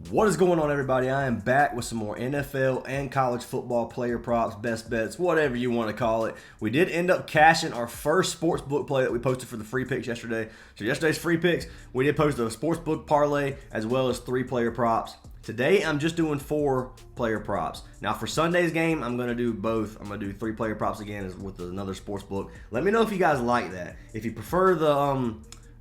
What is going on, everybody? I am back with some more NFL and college football player props, best bets, whatever you want to call it. We did end up cashing our first sportsbook play that we posted for the free picks yesterday. So yesterday's free picks, we did post a sportsbook parlay as well as 3 player props. Today, I'm just doing 4 player props. Now, for Sunday's game, I'm going to do both. I'm going to do 3 player props again with another sportsbook. Let me know if you guys like that. If you prefer the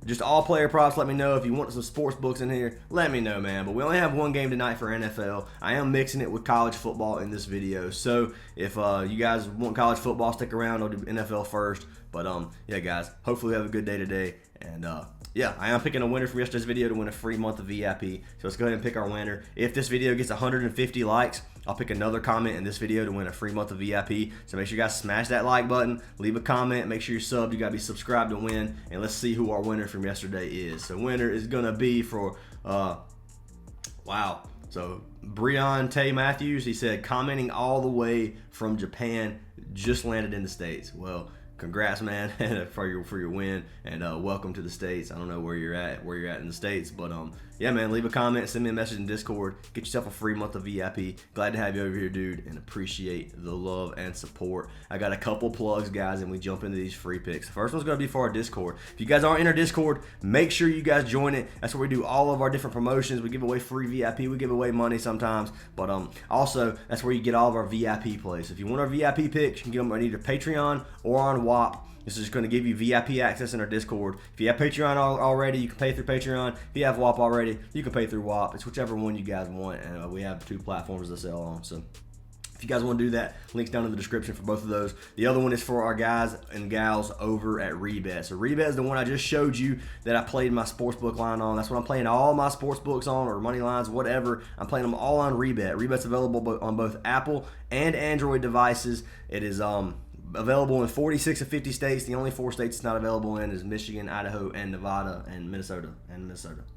just all player props, let me know. If you want some sports books in here, let me know, man. But we only have one game tonight for NFL. I am mixing it with college football in this video. So if you guys want college football, stick around. I'll do NFL first. But yeah, guys, hopefully we have a good day today. And yeah, I am picking a winner from yesterday's video to win a free month of VIP. So let's go ahead and pick our winner. If this video gets 150 likes, I'll pick another comment in this video to win a free month of VIP. So make sure you guys smash that like button, leave a comment, make sure you're subbed. You got to be subscribed to win. And let's see who our winner from yesterday is. So winner is going to be for, wow. So Breon Tay Matthews, he said, commenting all the way from Japan, just landed in the States. Well, congrats, man, for your win, and welcome to the States. I don't know where you're at in the States, but yeah, man, leave a comment, send me a message in Discord, get yourself a free month of VIP. Glad to have you over here, dude, and appreciate the love and support. I got a couple plugs, guys, and we jump into these free picks. The first one's gonna be for our Discord. If you guys aren't in our Discord, make sure you guys join it. That's where we do all of our different promotions. We give away free VIP, we give away money sometimes, but also that's where you get all of our VIP plays. If you want our VIP picks, you can get them on either Patreon or on WAP. This is going to give you VIP access in our Discord. If you have Patreon already, you can pay through Patreon. If you have WAP already, you can pay through WAP. It's whichever one you guys want, and we have 2 platforms to sell on. So if you guys want to do that, links down in the description for both of those. The other one is for our guys and gals over at Rebet. So Rebet is the one I just showed you that I played my sportsbook line on. That's what I'm playing all my sportsbooks on, or money lines, whatever. I'm playing them all on Rebet. Rebet's available on both Apple and Android devices. It is available in 46 of 50 states. The only 4 states it's not available in is Michigan, Idaho, and Nevada, and Minnesota.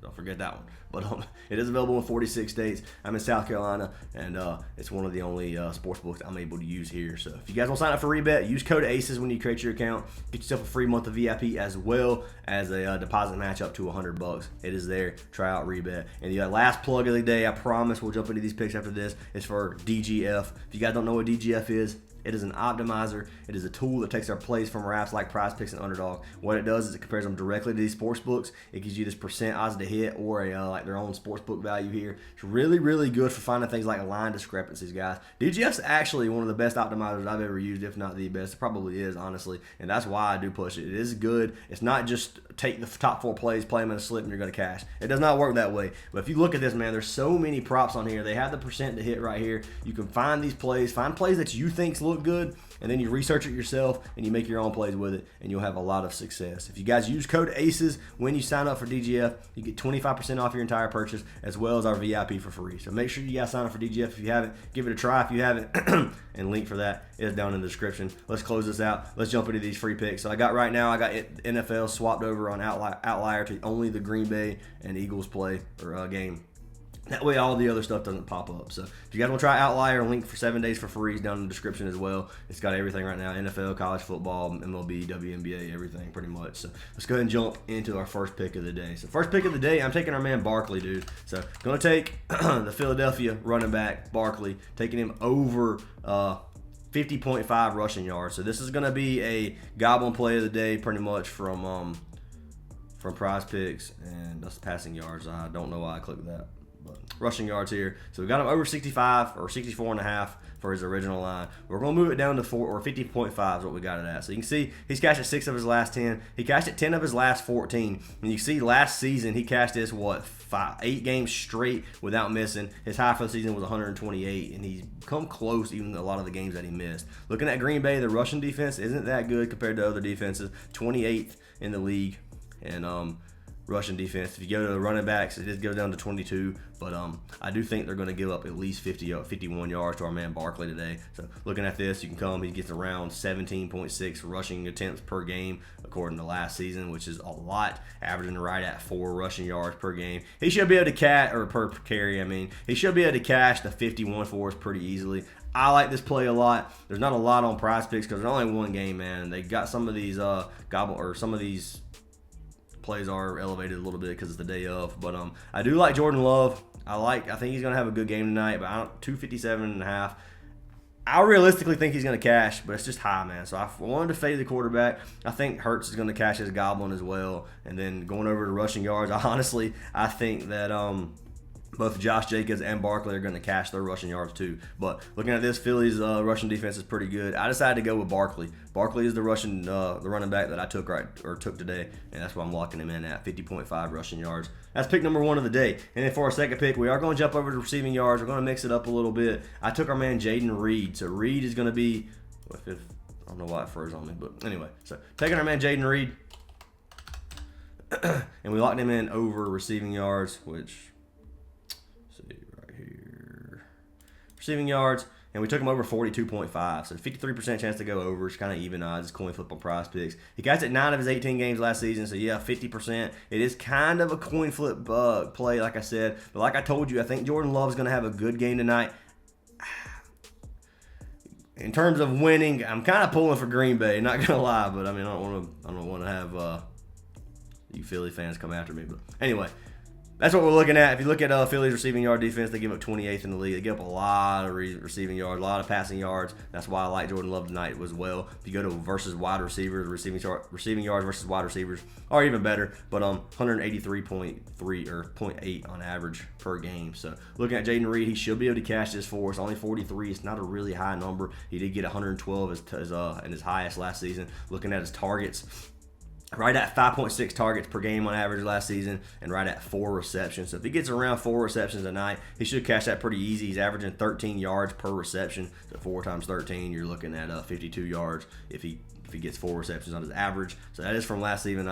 Don't forget that one. But it is available in 46 states. I'm in South Carolina, and it's one of the only sports books I'm able to use here. So if you guys want to sign up for Rebet, use code ACES when you create your account. Get yourself a free month of VIP as well as a deposit match up to $100. It is there. Try out Rebet. And the last plug of the day, I promise we'll jump into these picks after this, is for DGF. If you guys don't know what DGF is, it is an optimizer. It is a tool that takes our plays from our apps like Prizepicks and UNDERDOG. What it does is it compares them directly to these sports books. It gives you this percent odds to hit, or a like their own sports book value here. It's really, really good for finding things like line discrepancies, guys. DGF's actually one of the best optimizers I've ever used, if not the best. It probably is, honestly, and that's why I do push it. It is good. It's not just take the top 4 plays, play them in a slip, and you're going to cash. It does not work that way. But if you look at this, man, there's so many props on here. They have the percent to hit right here. You can find these plays, find plays that you think look good, and then you research it yourself and you make your own plays with it, and you'll have a lot of success. If you guys use code ACES when you sign up for DGF, you get 25% off your entire purchase, as well as our VIP for free. So make sure you guys sign up for DGF if you haven't. Give it a try if you haven't, and link for that is down in the description. Let's close this out. Let's jump into these free picks. So I got NFL swapped over on OUTLIER to only the Green Bay and Eagles play or game. That way all the other stuff doesn't pop up. So if you guys want to try OUTLIER, link for 7 days for free is down in the description as well. It's got everything right now: NFL, college football, MLB, WNBA, everything pretty much. So let's go ahead and jump into our first pick of the day. So first pick of the day, I'm taking our man Barkley, dude. So going to take the Philadelphia running back, Barkley, taking him over 50.5 rushing yards. So this is going to be a goblin play of the day pretty much from Prizepicks, and that's passing yards. I don't know why I clicked that. But rushing yards here. So we got him over 65 or 64.5 for his original line. We're going to move it down to 4 or 50.5 is what we got it at. So you can see he's cashed at 6 of his last 10. He cashed at 10 of his last 14. And you see last season he cashed this, 8 games straight without missing. His high for the season was 128, and he's come close even a lot of the games that he missed. Looking at Green Bay, the rushing defense isn't that good compared to other defenses. 28th in the league. And rushing defense. If you go to the running backs, it did go down to 22, but I do think they're going to give up at least 51 yards to our man Barkley today. So looking at this, you can come, he gets around 17.6 rushing attempts per game according to last season, which is a lot, averaging right at 4 rushing yards per game. He should be able to per carry, he should be able to cash the 51 for us pretty easily. I like this play a lot. There's not a lot on Prizepicks because there's only one game, man. They got some of these some of these plays are elevated a little bit because it's the day of, but I do like Jordan Love. I think he's going to have a good game tonight, but 257.5. I realistically think he's going to cash, but it's just high, man. So I wanted to fade the quarterback. I think Hurts is going to cash his goblin as well. And then going over to rushing yards, I think that both Josh Jacobs and Barkley are going to cash their rushing yards too. But looking at this, Philly's rushing defense is pretty good. I decided to go with Barkley. Barkley is the running back that I took today, and that's why I'm locking him in at 50.5 rushing yards. That's pick number 1 of the day. And then for our second pick, we are going to jump over to receiving yards. We're going to mix it up a little bit. I took our man Jaden Reed. So Reed is going to be, I don't know why it froze on me, but anyway. So taking our man Jaden Reed, and we locked him in over receiving yards, which, right here, receiving yards, and we took him over 42.5, so 53% chance to go over. It's kind of even odds. It's coin flip on Prizepicks. He got it 9 of his 18 games last season, so yeah, 50%. It is kind of a coin flip play, like I said, but like I told you, I think Jordan Love's going to have a good game tonight. In terms of winning, I'm kind of pulling for Green Bay, not gonna lie, but I mean, I don't want to have you Philly fans come after me, but anyway. That's what we're looking at. If you look at Philly's receiving yard defense, they give up 28th in the league. They give up a lot of receiving yards, a lot of passing yards. That's why I like Jordan Love tonight as well. If you go to versus wide receivers, receiving yards versus wide receivers are even better. But 183.3 or 0.8 on average per game. So looking at Jaden Reed, he should be able to cash this for us. Only 43. It's not a really high number. He did get 112 in his highest last season. Looking at his targets, right at 5.6 targets per game on average last season, and right at 4 receptions. So if he gets around 4 receptions a night, he should cash that pretty easy. He's averaging 13 yards per reception. So 4 times 13, you're looking at 52 yards if he gets 4 receptions on his average. So that is from last season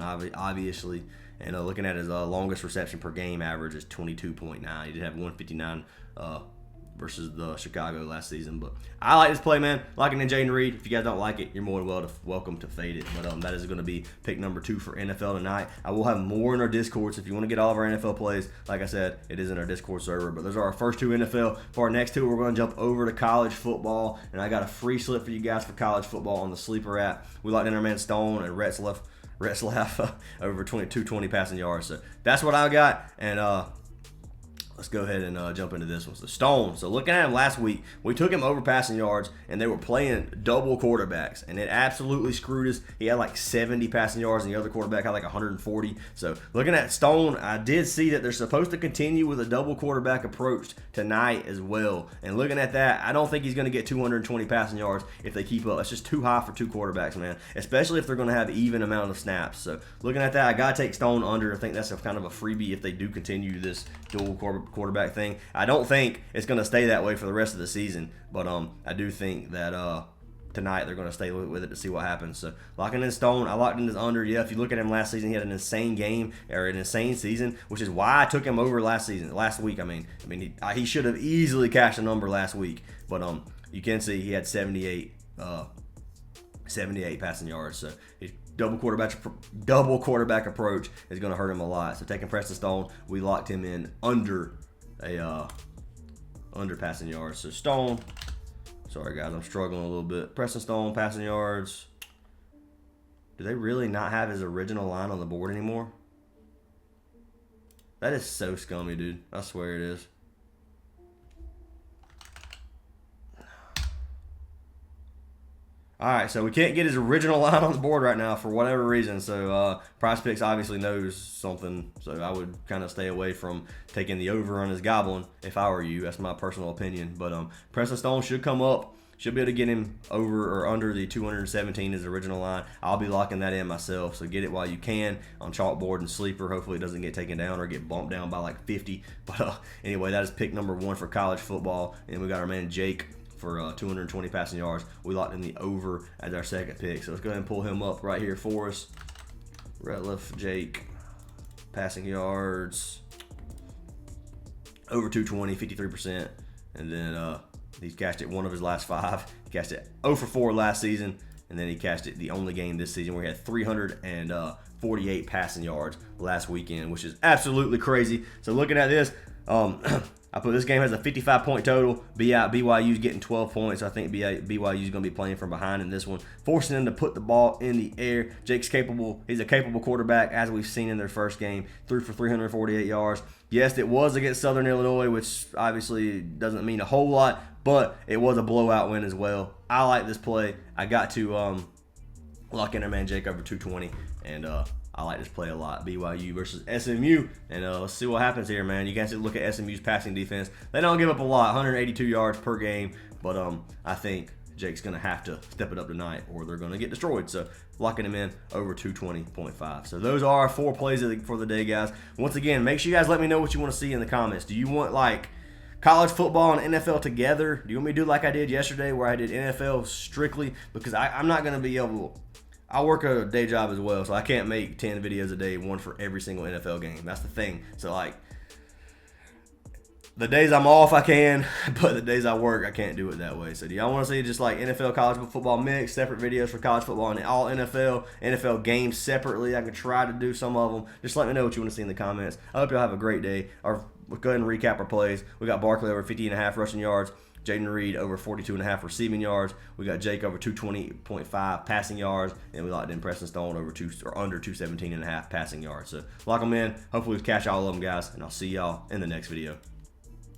obviously. And looking at his longest reception per game average is 22.9. He did have 159 versus the Chicago last season. But I like this play, man. Locking in Jaden Reed. If you guys don't like it, you're more than welcome to fade it. But that is going to be pick number 2 for NFL tonight. I will have more in our Discord, so if you want to get all of our NFL plays, like I said, it is in our Discord server. But those are our first 2 NFL. For our next 2, we're going to jump over to college football, and I got a free slip for you guys for college football on the Sleeper app. We locked in our man Stone and Retzlaff over 220 passing yards. So that's what I got, and let's go ahead and jump into this one. So Stone. So looking at him last week, we took him over passing yards, and they were playing double quarterbacks, and it absolutely screwed us. He had like 70 passing yards, and the other quarterback had like 140. So looking at Stone, I did see that they're supposed to continue with a double quarterback approach tonight as well. And looking at that, I don't think he's going to get 220 passing yards if they keep up. It's just too high for 2 quarterbacks, man, especially if they're going to have even amount of snaps. So looking at that, I got to take Stone under. I think that's kind of a freebie if they do continue this dual quarterback thing. I don't think it's going to stay that way for the rest of the season, but I do think that tonight they're going to stay with it to see what happens. So locking in Stone, I locked in his under. Yeah, if you look at him last season, he had an insane game or an insane season, which is why I took him over last week. I mean, he should have easily cashed a number last week, but you can see he had 78 passing yards. So his double quarterback approach is going to hurt him a lot. So taking Preston Stone, we locked him in under passing yards. So Stone, sorry guys, I'm struggling a little bit. Preston Stone, passing yards. Do they really not have his original line on the board anymore? That is so scummy, dude. I swear it is. All right, so we can't get his original line on the board right now for whatever reason. So Prizepicks obviously knows something. So I would kind of stay away from taking the over on his goblin if I were you. That's my personal opinion. But Preston Stone should come up. Should be able to get him over or under the 217 his original line. I'll be locking that in myself. So get it while you can on Chalkboard and Sleeper. Hopefully it doesn't get taken down or get bumped down by like 50. But anyway, that is pick number 1 for college football. And we got our man Jake for 220 passing yards. We locked in the over as our second pick. So let's go ahead and pull him up right here for us. Retzlaff, Jake, passing yards, over 220, 53%. And then he's cashed it 1 of his last 5. He cashed it 0 for 4 last season. And then he cashed it the only game this season where he had 348 passing yards last weekend, which is absolutely crazy. So looking at this, I put this game has a 55-point total. BYU's getting 12 points. I think BYU's going to be playing from behind in this one, forcing them to put the ball in the air. Jake's capable. He's a capable quarterback, as we've seen in their first game. Threw for 348 yards. Yes, it was against Southern Illinois, which obviously doesn't mean a whole lot, but it was a blowout win as well. I like this play. I got to lock in our man Jake over 220, and I like this play a lot. BYU versus SMU, and let's see what happens here, man. You guys look at SMU's passing defense. They don't give up a lot, 182 yards per game, but I think Jake's going to have to step it up tonight or they're going to get destroyed. So locking him in over 220.5. So those are our 4 plays for the day, guys. Once again, make sure you guys let me know what you want to see in the comments. Do you want like college football and NFL together? Do you want me to do like I did yesterday where I did NFL strictly? Because I'm not going to be able. I work a day job as well, so I can't make 10 videos a day, one for every single NFL game. That's the thing. So like, the days I'm off, I can, but the days I work, I can't do it that way. So do y'all want to see just like NFL, college football mix, separate videos for college football and all NFL games separately? I can try to do some of them. Just let me know what you want to see in the comments. I hope y'all have a great day. Or we'll go ahead and recap our plays. We got Barkley over 50.5 rushing yards. Jaden Reed over 42.5 receiving yards. We got Jake over 220.5 passing yards, and we locked in Preston Stone over under 217.5 passing yards. So lock them in. Hopefully we catch all of them, guys, and I'll see y'all in the next video.